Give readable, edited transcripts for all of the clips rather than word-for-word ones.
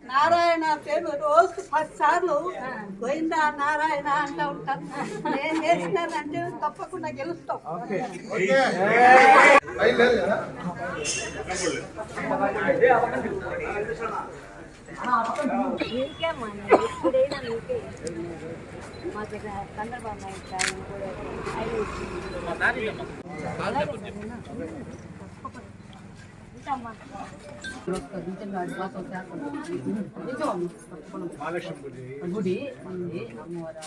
నారాయణ పేరు రోజు 10 సార్లు గోవిందా నారాయణ అంటూ ఉంటాను. నేను చేసినానంటే తప్పకుండా గెలుస్తాం. ఎప్పుడైనా మీకే మా దగ్గర చంద్రబాబు గుడి ఉంది అమ్మవారు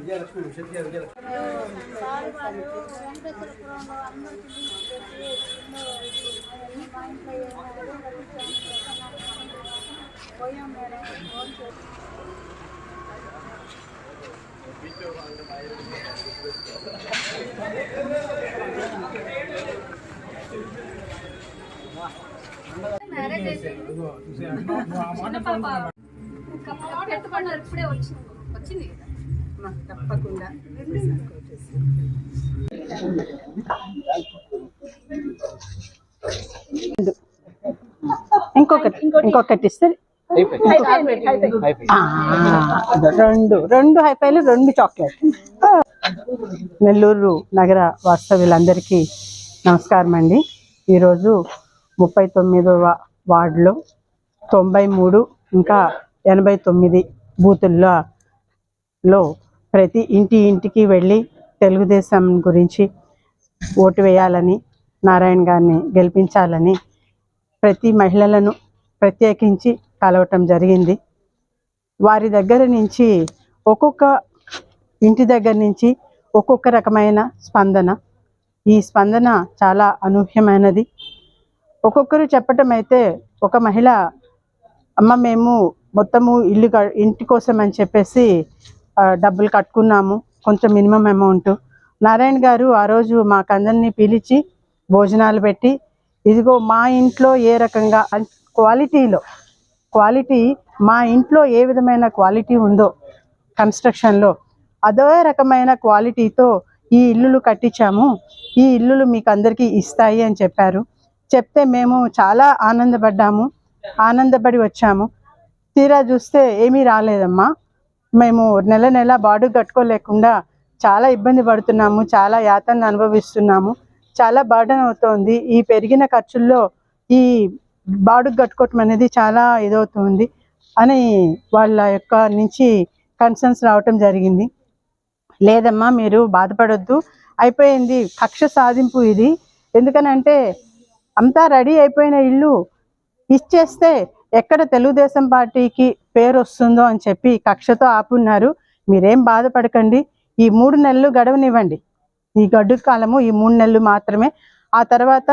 విజయలక్ష్మి ఇప్పుడే వచ్చింది తప్పకుండా ఇంకొకటి ఇస్తే రెండు హైఫైలు 2 చాక్లెట్. నెల్లూరు నగర వాస్తవ్యులందరికీ నమస్కారం అండి. ఈరోజు 39వ వార్డులో 93 ఇంకా 89 బూతుల్లో ప్రతి ఇంటికి వెళ్ళి తెలుగుదేశం గురించి ఓటు వేయాలని, నారాయణ గారిని గెలిపించాలని ప్రతి మహిళలను ప్రత్యేకించి కలవటం జరిగింది. వారి దగ్గర నుంచి ఒక్కొక్క ఇంటి దగ్గర నుంచి ఒక్కొక్క రకమైన స్పందన. ఈ స్పందన చాలా అనూహ్యమైనది. ఒక్కొక్కరు చెప్పటం అయితే, ఒక మహిళ అమ్మ మేము మొత్తము ఇంటి కోసం అని చెప్పేసి డబ్బులు కట్టుకున్నాము, కొంచెం మినిమం అమౌంట్. నారాయణ గారు ఆ రోజు మాకందరినీ పిలిచి భోజనాలు పెట్టి, ఇదిగో మా ఇంట్లో ఏ రకంగా క్వాలిటీ మా ఇంట్లో ఏ విధమైన క్వాలిటీ ఉందో కన్స్ట్రక్షన్లో, అదే రకమైన క్వాలిటీతో ఈ ఇల్లులు కట్టించాము, ఈ ఇల్లులు మీకు అందరికీ ఇస్తాయి అని చెప్పారు. చెప్తే మేము చాలా ఆనందపడి వచ్చాము. తీరా చూస్తే ఏమీ రాలేదమ్మా. మేము నెల బాడుగ కట్టుకోలేకుండా చాలా ఇబ్బంది పడుతున్నాము, చాలా యాతన అనుభవిస్తున్నాము, చాలా బర్డెన్ అవుతోంది. ఈ పెరిగిన ఖర్చుల్లో ఈ బాడుగ కట్టుకోవటం అనేది చాలా ఇదవుతుంది అని వాళ్ళ యొక్క నుంచి కన్సర్న్స్ రావటం జరిగింది. లేదమ్మా మీరు బాధపడొద్దు, అయిపోయింది, కక్ష సాధింపు ఇది. ఎందుకనంటే అంతా రెడీ అయిపోయిన ఇల్లు ఇచ్చేస్తే ఎక్కడ తెలుగుదేశం పార్టీకి పేరు వస్తుందో అని చెప్పి కక్షతో ఆపున్నారు. మీరేం బాధపడకండి, ఈ 3 నెలలు గడవనివ్వండి. ఈ గడ్డు కాలము ఈ 3 నెలలు మాత్రమే. ఆ తర్వాత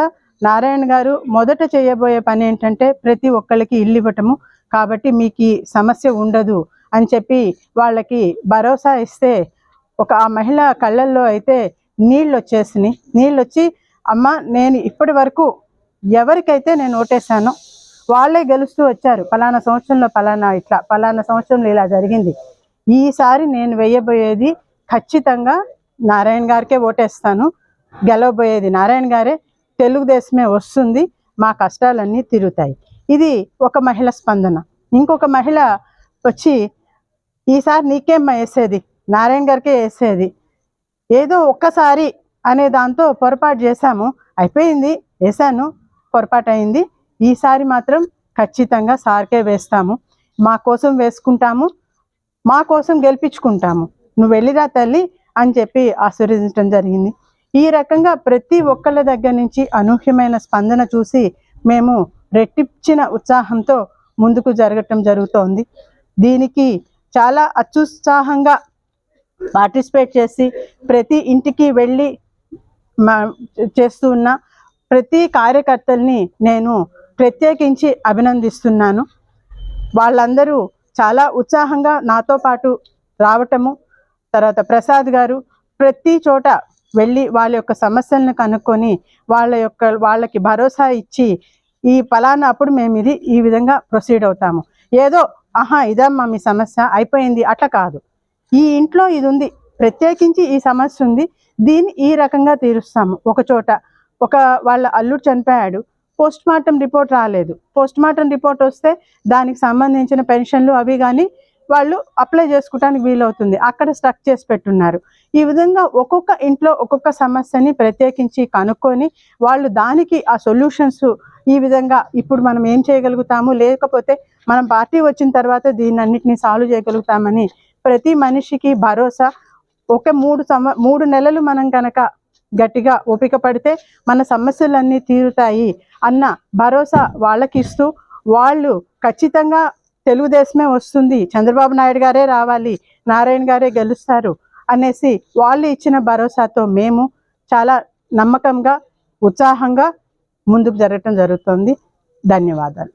నారాయణ గారు మొదట చేయబోయే పని ఏంటంటే ప్రతి ఒక్కళ్ళకి ఇల్లు ఇవ్వటము. కాబట్టి మీకు ఈ సమస్య ఉండదు అని చెప్పి వాళ్ళకి భరోసా ఇస్తే, ఆ మహిళ కళ్ళల్లో అయితే నీళ్ళు వచ్చి, అమ్మ నేను ఇప్పటి వరకు ఎవరికైతే నేను ఓటేశానో వాళ్ళే గెలుస్తూ వచ్చారు. పలానా సంవత్సరంలో పలానా సంవత్సరంలో ఇలా జరిగింది. ఈసారి నేను వేయబోయేది ఖచ్చితంగా నారాయణ గారికే ఓటేస్తాను, గెలవబోయేది నారాయణ గారే, తెలుగుదేశమే వస్తుంది, మా కష్టాలన్నీ తీరుతాయి. ఇది ఒక మహిళ స్పందన. ఇంకొక మహిళ వచ్చి, ఈసారి నీకేమ్మా వేసేది, నారాయణ గారికే వేసేది, ఏదో ఒక్కసారి అనే దాంతో పొరపాటు చేశాము, అయిపోయింది, వేశాను, పొరపాటు అయింది, ఈసారి మాత్రం ఖచ్చితంగా సార్కే వేస్తాము, మా కోసం వేసుకుంటాము, మా కోసం గెలిపించుకుంటాము, నువ్వు వెళ్ళిరా తల్లి అని చెప్పి ఆశీర్వదించడం జరిగింది. ఈ రకంగా ప్రతి ఒక్కళ్ళ దగ్గర నుంచి అనూహ్యమైన స్పందన చూసి మేము రెట్టించిన ఉత్సాహంతో ముందుకు జరగటం జరుగుతోంది. దీనికి చాలా అత్యుత్సాహంగా పార్టిసిపేట్ చేసి ప్రతి ఇంటికి వెళ్ళి చేస్తూ ఉన్న ప్రతి కార్యకర్తల్ని నేను ప్రత్యేకించి అభినందిస్తున్నాను. వాళ్ళందరూ చాలా ఉత్సాహంగా నాతో పాటు రావటము, తర్వాత ప్రసాద్ గారు ప్రతి చోట వెళ్ళి వాళ్ళ యొక్క సమస్యలను కనుక్కొని వాళ్ళకి భరోసా ఇచ్చి ఈ ఫలానా అప్పుడు మేము ఇది ఈ విధంగా ప్రొసీడ్ అవుతాము. ఏదో ఇదమ్మా మీ సమస్య అయిపోయింది అట్లా కాదు. ఈ ఇంట్లో ఇది ఉంది, ప్రత్యేకించి ఈ సమస్య ఉంది, దీన్ని ఈ రకంగా తీరుస్తాము. ఒక చోట వాళ్ళ అల్లుడు చనిపోయాడు, పోస్ట్ మార్టం రిపోర్ట్ రాలేదు. పోస్ట్ మార్టం రిపోర్ట్ వస్తే దానికి సంబంధించిన పెన్షన్లు అవి కానీ వాళ్ళు అప్లై చేసుకోవడానికి వీలవుతుంది, అక్కడ స్టక్ చేసి పెట్టున్నారు. ఈ విధంగా ఒక్కొక్క ఇంట్లో ఒక్కొక్క సమస్యని ప్రత్యేకించి కనుక్కొని వాళ్ళు దానికి ఆ సొల్యూషన్స్ ఈ విధంగా ఇప్పుడు మనం ఏం చేయగలుగుతాము, లేకపోతే మనం పార్టీ వచ్చిన తర్వాత దీన్ని అన్నిటినీ సాల్వ్ చేయగలుగుతామని ప్రతి మనిషికి భరోసా. ఒక 3 నెలలు మనం కనుక గట్టిగా ఓపిక పడితే మన సమస్యలన్నీ తీరుతాయి అన్న భరోసా వాళ్ళకి ఇస్తూ, వాళ్ళు ఖచ్చితంగా తెలుగుదేశమే వస్తుంది, చంద్రబాబు నాయుడు గారే రావాలి, నారాయణ గారే గెలుస్తారు అనేసి వాళ్ళు ఇచ్చిన భరోసాతో మేము చాలా నమ్మకంగా ఉత్సాహంగా ముందుకు జరగటం జరుగుతుంది. ధన్యవాదాలు.